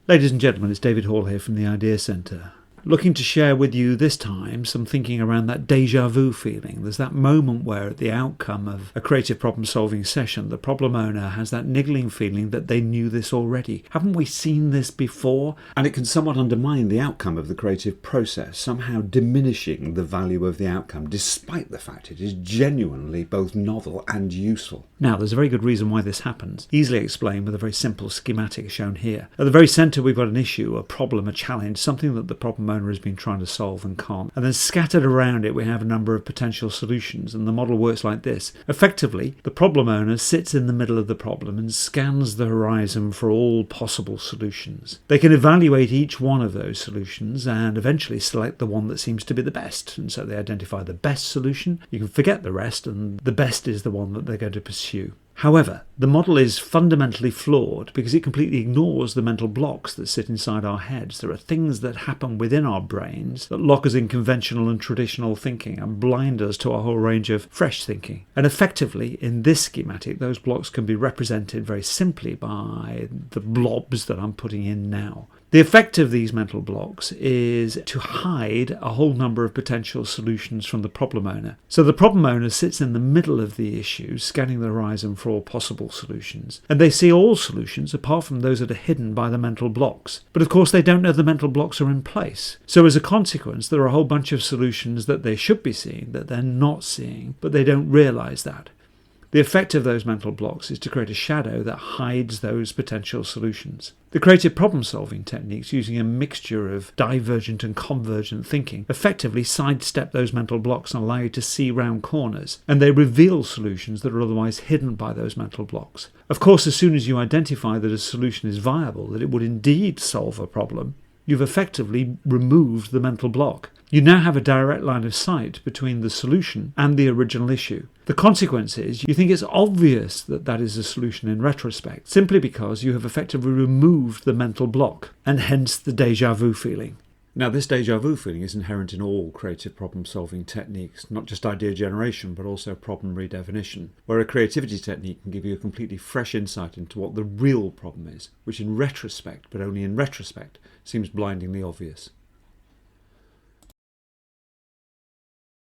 Ladies and gentlemen, it's David Hall here from the Idea Centre. Looking to share with you this time some thinking around that deja vu feeling. There's that moment where at the outcome of a creative problem solving session, the problem owner has that niggling feeling that they knew this already. Haven't we seen this before? And it can somewhat undermine the outcome of the creative process, somehow diminishing the value of the outcome, despite the fact it is genuinely both novel and useful. Now, there's a very good reason why this happens, easily explained with a very simple schematic shown here. At the very centre, we've got an issue, a problem, a challenge, something that the problem owner has been trying to solve and can't. And then scattered around it, we have a number of potential solutions, and the model works like this. Effectively, the problem owner sits in the middle of the problem and scans the horizon for all possible solutions. They can evaluate each one of those solutions and eventually select the one that seems to be the best. And so they identify the best solution. You can forget the rest, and the best is the one that they're going to pursue. However, the model is fundamentally flawed because it completely ignores the mental blocks that sit inside our heads. There are things that happen within our brains that lock us in conventional and traditional thinking and blind us to a whole range of fresh thinking. And effectively, in this schematic, those blocks can be represented very simply by the blobs that I'm putting in now. The effect of these mental blocks is to hide a whole number of potential solutions from the problem owner. So the problem owner sits in the middle of the issue, scanning the horizon for all possible solutions. And they see all solutions apart from those that are hidden by the mental blocks. But of course they don't know the mental blocks are in place. So as a consequence, there are a whole bunch of solutions that they should be seeing that they're not seeing, but they don't realise that. The effect of those mental blocks is to create a shadow that hides those potential solutions. The creative problem-solving techniques, using a mixture of divergent and convergent thinking, effectively sidestep those mental blocks and allow you to see round corners, and they reveal solutions that are otherwise hidden by those mental blocks. Of course, as soon as you identify that a solution is viable, that it would indeed solve a problem, you've effectively removed the mental block. You now have a direct line of sight between the solution and the original issue. The consequence is you think it's obvious that that is a solution in retrospect, simply because you have effectively removed the mental block, and hence the deja vu feeling. Now, this deja vu feeling is inherent in all creative problem-solving techniques, not just idea generation, but also problem redefinition, where a creativity technique can give you a completely fresh insight into what the real problem is, which in retrospect, but only in retrospect, seems blindingly obvious.